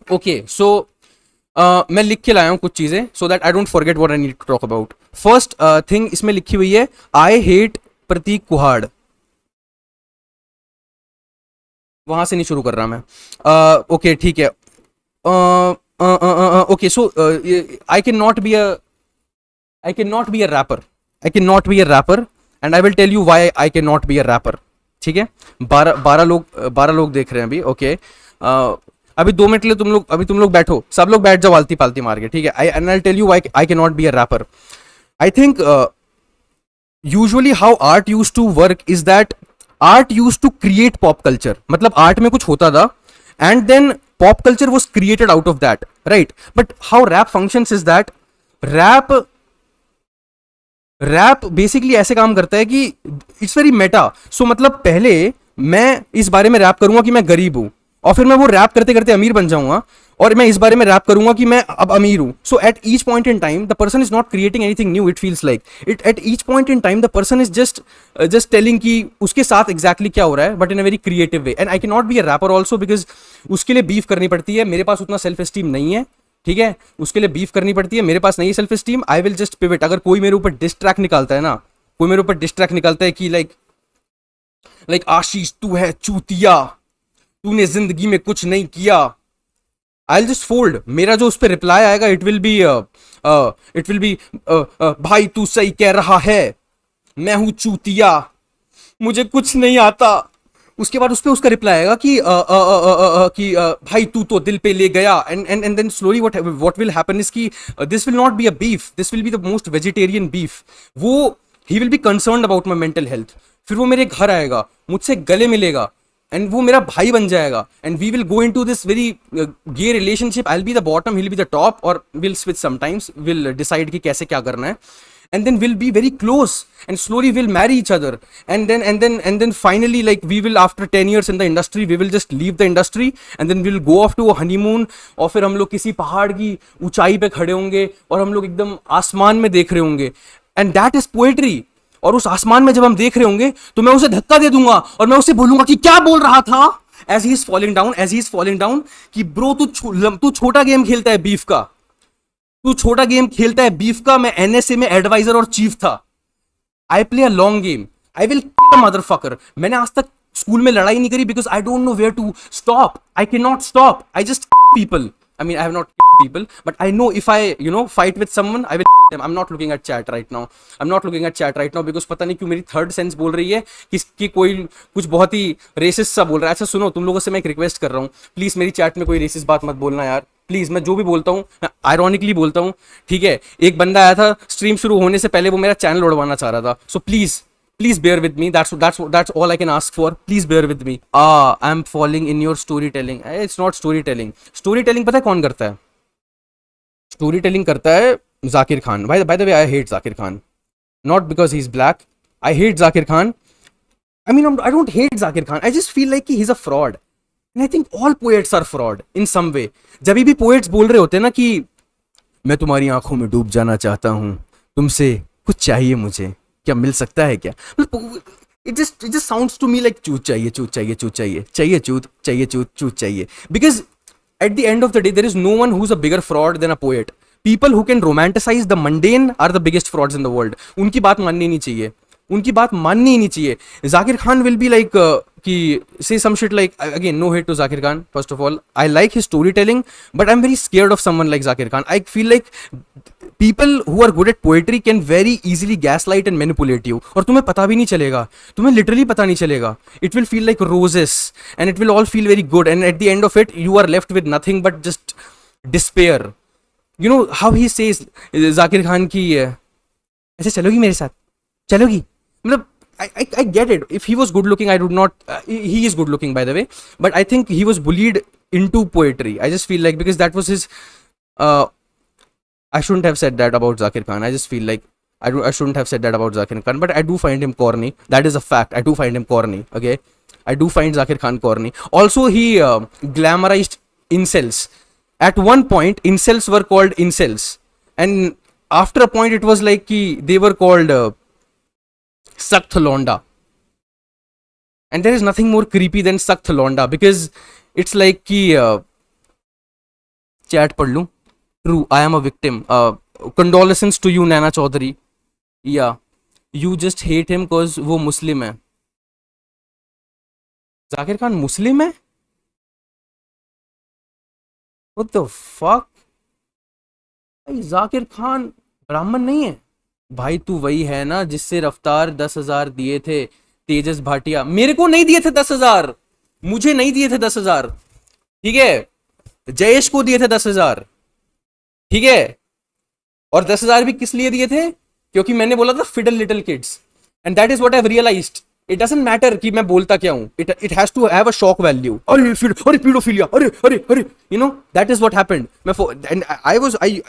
Okay so मैं लिख के लाया हूँ कुछ चीजें so that I don't forget what I need to talk about. First thing इसमें लिखी हुई है, आई हेट प्रतीक कुहाड़। वहां से नहीं शुरू कर रहा मैं। ओके ठीक है। Okay so I can not be a I can not be a rapper. I can not be a rapper and I will tell you why I can not be a rapper. ठीक है। 12 लोग देख रहे हैं अभी। Okay अभी 2 minute के लिए तुम लोग बैठो, सब लोग बैठ जाओ आलती पालती मार के। ठीक है। I tell you why I can not be a rapper. I think usually how art used to work is that art used to create pop culture. मतलब आर्ट में कुछ होता था and then pop culture was created out of that, right? But how rap functions is that rap rap basically ऐसे काम करता है कि इट्स वेरी मेटा। सो मतलब पहले मैं इस बारे में रैप करूंगा कि मैं गरीब हूं, और फिर मैं वो रैप करते करते अमीर बन जाऊंगा, और मैं इस बारे में रैप करूंगा कि मैं अब अमीर हूं। So at each point in time the person is not creating anything new, it feels like it at each point in time the person is just telling कि उसके साथ एग्जैक्टली क्या हो रहा है, but in a very creative way. And I can not be a rapper also because उसके लिए beef करनी पड़ती है, मेरे पास उतना सेल्फ एस्टीम नहीं है। ठीक है। उसके लिए बीफ करनी पड़ती है, मेरे पास नहीं है self esteem. I will just pivot. अगर कोई मेरे ऊपर डिस्ट्रैक्ट निकालता है ना, कोई मेरे ऊपर डिस्ट्रैक्ट निकालता है कि लाइक आशीष तू है चूतिया, तूने जिंदगी में कुछ नहीं किया, आई विल जस्ट फोल्ड। मेरा जो उस पर रिप्लाई आएगा इट विल बी भाई तू सही कह रहा है, मैं हूं चूतिया, मुझे कुछ नहीं आता। उसके बाद उस पर उसका रिप्लाई आएगा कि भाई तू तो दिल पे ले गया। And then slowly what will happen is कि this will not be a beef, this will be the most vegetarian beef. वो he will be concerned about my mental health. फिर वो मेरे घर आएगा, मुझसे गले मिलेगा, एंड वो मेरा भाई बन जाएगा, and we will go into this very gay relationship. I will be the bottom, he will be the top, और will switch sometimes, will decide कि कैसे क्या करना है, and then we'll be very close and slowly we'll marry each other, and then finally, like, we will, after 10 years in the industry, we will just leave the industry and then we'll go off to a honeymoon। और फिर हम लोग किसी पहाड़ की ऊंचाई पे खड़े होंगे और हम लोग एकदम आसमान में देख रहे होंगे, एंड दैट इज पोएट्री। और उस आसमान में जब हम देख रहे होंगे तो मैं उसे धक्का दे दूंगा और मैं उसे बोलूंगा कि क्या बोल रहा था, as he is falling down कि ब्रो तू छोटा गेम खेलता है बीफ का, तू छोटा गेम खेलता है बीफ का, मैं एनएसए में एडवाइजर और चीफ था। I play a long game, I will kill a motherfucker. मैंने आज तक स्कूल में लड़ाई नहीं करी because I don't know where to stop. I can not stop, I just kill people. I mean I have not killed people, but I know if I fight with someone, I will kill them। I'm not looking at chat right now, because पता नहीं क्यों मेरी third sense बोल रही है कि कोई कुछ बहुत ही रेसिस्ट सा बोल रहा है। अच्छा सुनो, तुम लोगों से मैं एक रिक्वेस्ट कर रहा हूँ, प्लीज मेरी चैट में कोई रेसिस्ट बात मत बोलना यार, प्लीज। मैं जो भी बोलता हूँ मैं आयरॉनिकली बोलता हूँ, ठीक है? एक बंदा आया था स्ट्रीम शुरू होने से पहले, वो मेरा चैनल उड़वाना चाह रहा था, so please bear with me, that's all I can ask for, please bear with me। I'm falling in your storytelling। It's not storytelling पता है कौन करता है? स्टोरी टेलिंग करता है Zakir Khan. Bye the way, I hate Zakir Khan, not because he is black, I hate Zakir Khan. I mean, I don't hate Zakir Khan. I just feel like he's a fraud. And I think all poets are fraud in some way. जब भी poets बोल रहे होते हैं ना कि मैं तुम्हारी आंखों में डूब जाना चाहता हूँ, तुमसे कुछ चाहिए मुझे, क्या मिल सकता है क्या? It just sounds to me like चूत चाहिए, चूत चाहिए, चूत चाहिए, चाहिए चूत, चाहिए चूत, चूत चाहिए। Because at the end of the day, there is no one who's a bigger fraud than a poet. People who can romanticize the mundane are the biggest frauds in the world. उनकी बात माननी नहीं चाहिए, उनकी बात माननी ही नहीं चाहिए। Zakir Khan will be like कि say some shit like, again no hate to Zakir Khan, first of all I like his story telling, but I am very scared of someone like Zakir Khan. I feel like people who are good at poetry can very easily gas light and manipulate you, और तुम्हें पता भी नहीं चलेगा, तुम्हें literally पता नहीं चलेगा। It will feel like roses and it will all feel very good, and at the end of it you are left with nothing but just despair. You know how he says Zakir Khan की ऐसे चलोगी मेरे साथ, चलोगी, मतलब I get it. If he was good looking, I would not. He is good looking, by the way. But I think he was bullied into poetry. I just feel like because that was his. I shouldn't have said that about Zakir Khan. I just feel like I shouldn't have said that about Zakir Khan. But I do find him corny. That is a fact. I do find him corny. Okay. I do find Zakir Khan corny. Also, he glamorized incels. At one point, incels were called incels, and after a point, it was like they were called. Sakht Londa, and there is nothing more creepy than Sakht Londa because it's like कि chat पढ़ लूं. True, I am a victim. Condolences to you Naina Chaudhary. या you just hate him because वो Muslim है. Zakir Khan Muslim है? What the fuck? भाई जाकिर खान ब्राह्मण नहीं है भाई. तू वही है ना जिससे रफ्तार 10,000 दिए थे. तेजस भाटिया मेरे को नहीं दिए थे 10,000. मुझे नहीं दिए थे 10,000. ठीक है, जयेश को दिए थे 10,000. ठीक है, और 10,000 भी किस लिए दिए थे? क्योंकि मैंने बोला था fiddle little kids. And that is what I have realised. It doesn't matter कि मैं बोलता क्या हूं. It has to have a shock value. अरे पीडोफिलिया, अरे अरे अरे, you know that is what happened. And I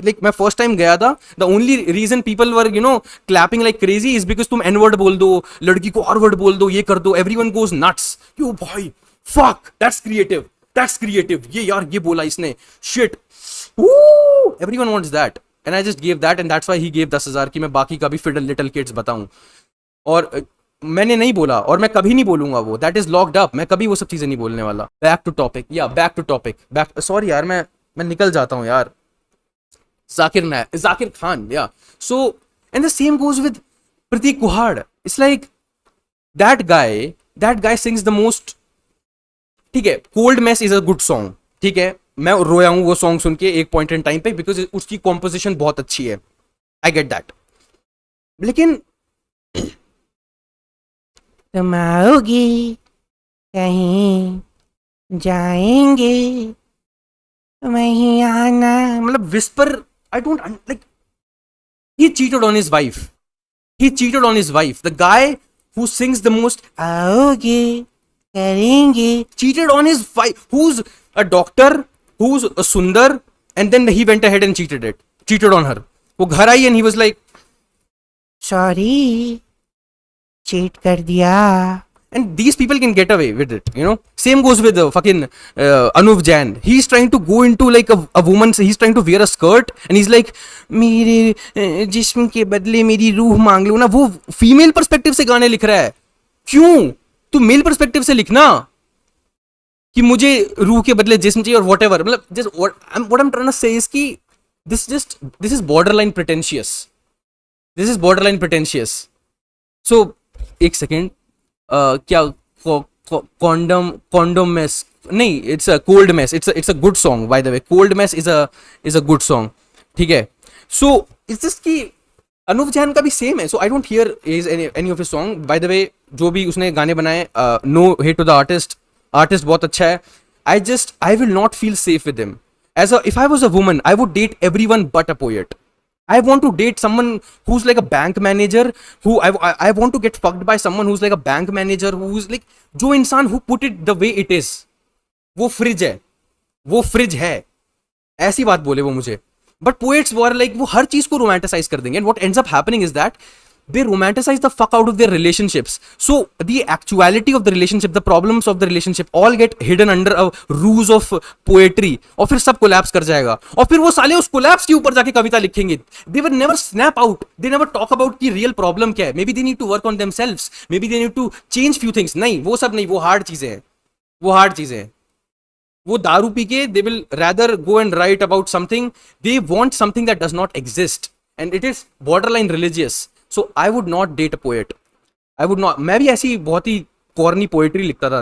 like मैं फर्स्ट टाइम गया था. The only reason people were clapping like crazy is because तुम एन वर्ड बोल दो, लड़की को आर वर्ड बोल दो, ये कर दो. Everyone goes nuts. यो भाई fuck, that's creative, that's creative. ये यार ये बोला इसने, shit. Everyone wants that and I just give that and that's why he give 10,000 कि मैं बाकी का भी फिडल लिटिल किड्स बताऊं. और मैंने नहीं बोला और मैं कभी नहीं बोलूंगा वो. That is locked up. मैं कभी वो सब चीजें नहीं बोलने वाला. Back to topic. या back to topic. Back, sorry यार मैं निकल जाता हूं यार. जाकिर खान. या so and the same goes with Prateek Kuhad. It's like that guy sings the most. ठीक है, cold mess is a good song. ठीक है, मैं रोया हूं वो सॉन्ग सुन के एक पॉइंट इन टाइम पे बिकॉज उसकी कॉम्पोजिशन बहुत अच्छी है. I get that. लेकिन तुम आओगी कहीं जाएंगे वहीं आना, मतलब whisper. I don't like. he cheated on his wife. He cheated on his wife. The guy who sings the most आओगे करेंगे cheated on his wife, who's a doctor, who's a sundar, and then he went ahead and cheated on her. वो घर आई and he was like sorry, cheat कर दिया. And these people can get away with it, you know. Same goes with fucking Anuv Jain. He's trying to go into like a woman. He's trying to wear a skirt and he's like मेरे जिस्म के बदले मेरी रूह मांग लो ना. वो female perspective से गाने लिख रहा है. क्यों? तू मेल पर्सपेक्टिव से लिखना कि मुझे रूह के बदले जिस्म चाहिए और whatever. मतलब just what I'm trying to say is कि this is borderline pretentious. This is borderline pretentious. So एक सेकेंड. क्या कॉन्डम मेस नहीं, it's a cold mess. It's a good song by the way. Cold mess is a good song. ठीक है, so it's just कि अनुव जैन का भी same है. So I don't hear is any of his song by the way. जो भी उसने गाने बनाए, no hate to the artist बहुत अच्छा है. I will not feel safe with him. As if I was a woman I would date everyone but a poet. I want to date someone who's like a bank manager, who I want to get fucked by someone who's like a bank manager, who's like जो इंसान who put it the way it is. वो fridge है ऐसी बात बोले वो मुझे. But poets were like वो हर चीज को romanticize कर देंगे. And what ends up happening is that they romanticize the fuck out of their relationships. So the actuality of the relationship, the problems of the relationship all get hidden under a ruse of poetry. और फिर सब collapse कर जाएगा. और फिर वो साले उस collapse के ऊपर जाके कविता लिखेंगे. They will never snap out. They never talk about कि real problem क्या है. Maybe they need to work on themselves. Maybe they need to change few things. नहीं, वो सब नहीं. वो hard चीजें हैं. वो दारू पी के they will rather go and write about something. They want something that does not exist. And it is borderline religious. So I would not date a poet. I would not. मैं भी ऐसी बहुत ही corny poetry लिखता था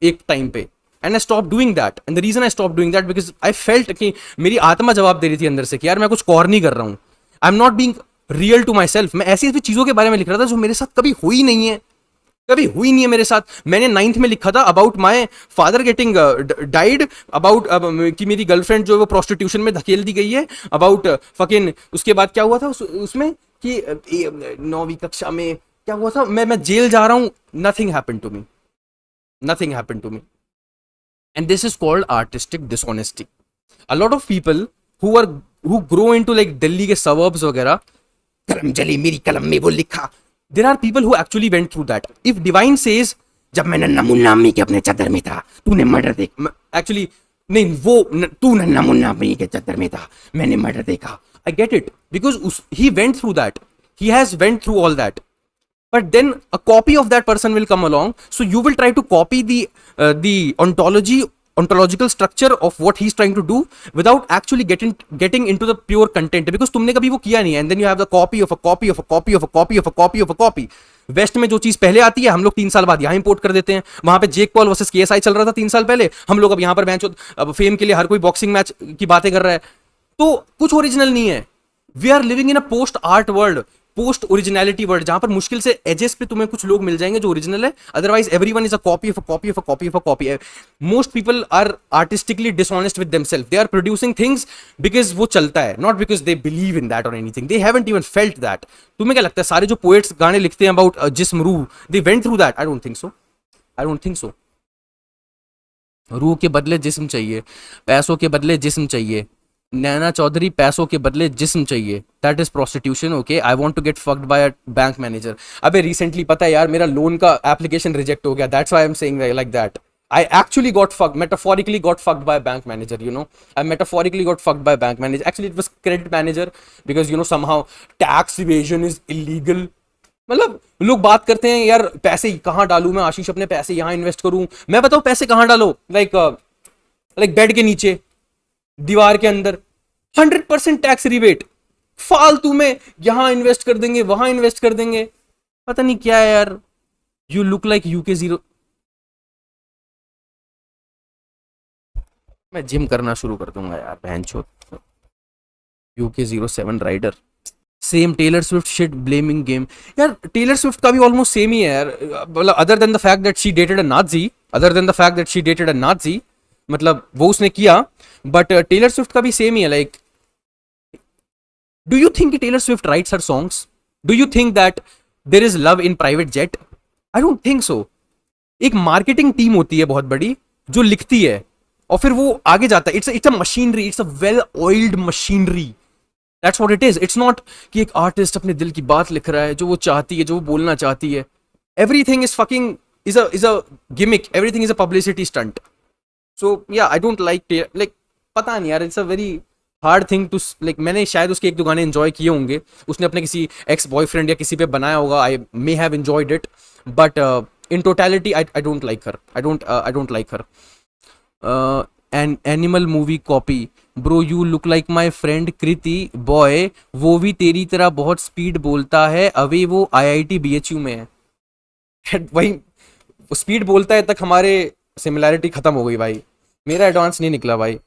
एक time पे. And I stopped doing that. And the reason I stopped doing that because I felt कि मेरी आत्मा जवाब दे रही थी अंदर से कि यार मैं कुछ corny कर रहा हूँ. I'm not being real to myself. मैं ऐसी ऐसी चीज़ों के बारे में लिख रहा था जो मेरे साथ कभी हुई नहीं है मेरे साथ. मैंने 9th में लिखा था about my father getting died, about कि मेरी गर्लफ्रेंड जो है वो प्रोस्टिट्यूशन में धकेल दी गई है, अबाउट फकिन उसके बाद क्या हुआ था उसमें कि 9वीं कक्षा में क्या हुआ था, मैं जेल जा रहा हूं. Nothing happened to me. And this is called artistic dishonesty. A lot of people who grow into like Delhi के सबर्ब्स वगैरह, कलम जली मेरी कलम में वो लिखा. There are people who actually went through that. If Divine says, जब मैं नन्ना मुन्ना अम्मी के अपने चादर में था, तूने मर्डर देखा. Actually, नहीं, वो तू नन्ना मुन्ना अम्मी के चादर में था, मैंने मर्डर देखा. I get it because he went through that. He has went through all that. But then a copy of that person will come along. So you will try to copy the ontology ontological structure of what he's trying to do without actually getting into the pure content, because तुमने कभी वो किया नहीं है, and then you have the copy of a copy of a copy of a copy of a copy of a copy. West में जो चीज पहले आती है हम लोग 3 साल बाद यहाँ इंपोर्ट कर देते हैं. वहां पे जेक पॉल वर्सेस केएसआई चल रहा था 3 साल पहले, हम लोग अब यहाँ पर मैच, अब फेम के लिए हर कोई बॉक्सिंग मैच की बातें कर रहा है. तो कुछ ओरिजिनल नहीं है. We are living in a post art world, post originality world, जहां पर मुश्किल से एजेस पे तुम्हें कुछ लोग मिल जाएंगे जो ओरिजिनल है, otherwise everyone is a copy of a copy of a copy of a copy. Most people are artistically dishonest with themselves. They are producing things because वो चलता है, not because they believe in that और anything. They haven't even felt that. तुम्हें क्या लगता है सारे जो पोएट्स गाने लिखते हैं अबाउट जिस्म रूह, they went through that? I don't think so. I don't think सो. रूह के बदले जिस्म चाहिए, पैसों के बदले जिस्म चाहिए. नैना चौधरी, पैसों के बदले जिस्म चाहिए. That is prostitution. Okay, I want to get fucked by a bank manager. अबे रिसेंटली पता है यार, मेरा लोन का एप्लीकेशन रिजेक्ट हो गया. That's why I am saying like that. I actually got fucked, metaphorically got fucked by a bank manager, you know. I metaphorically got fucked by a bank manager. Actually, it was credit manager because, you know, somehow tax evasion is illegal. मतलब लोग बात करते हैं यार पैसे कहाँ डालूं मैं, आशीष अपने पैसे यहाँ इन्वेस्ट करूं. मैं बताऊं पैसे कहाँ डालो? लाइक बेड के नीचे, दीवार के अंदर. 100% टैक्स रिबेट. फालतू में यहां इन्वेस्ट कर देंगे, वहां इन्वेस्ट कर देंगे, पता नहीं क्या है यार. You look like UK 0. मैं जिम करना शुरू कर दूंगा यार, बहनचोद. UK 07 rider. Same Taylor Swift shit blaming game. यार टेलर स्विफ्ट का भी ऑलमोस्ट सेम ही है यार. मतलब other than the fact that she dated a Nazi, मतलब वो उसने किया, बट टेलर स्विफ्ट का भी सेम ही है. Like, do you think Taylor Swift writes her songs? Do you think that there is love in private jet? I don't think so. एक marketing team होती है बहुत बड़ी जो लिखती है और फिर वो आगे जाता है. It's a machinery, it's a well oiled machinery. That's what it is. It's not कि एक आर्टिस्ट अपने दिल की बात लिख रहा है, जो वो चाहती है, जो वो बोलना चाहती है. Everything is fucking is a gimmick. Everything is a publicity stunt. So yeah, I don't like पता नहीं यार, it's a very hard thing to like. मैंने शायद उसके 1-2 गाने enjoy किए होंगे, उसने अपने किसी एक्स बॉयफ्रेंड या किसी पे बनाया होगा. I may have enjoyed it, but in totality I don't like her. I don't like her. An animal movie copy. Bro, you look like my friend Kriti boy. वो भी तेरी तरह बहुत स्पीड बोलता है. अभी वो IIT BHU में है. वही स्पीड बोलता है तक हमारे सिमिलैरिटी खत्म हो गई भाई. मेरा एडवांस नहीं निकला भाई.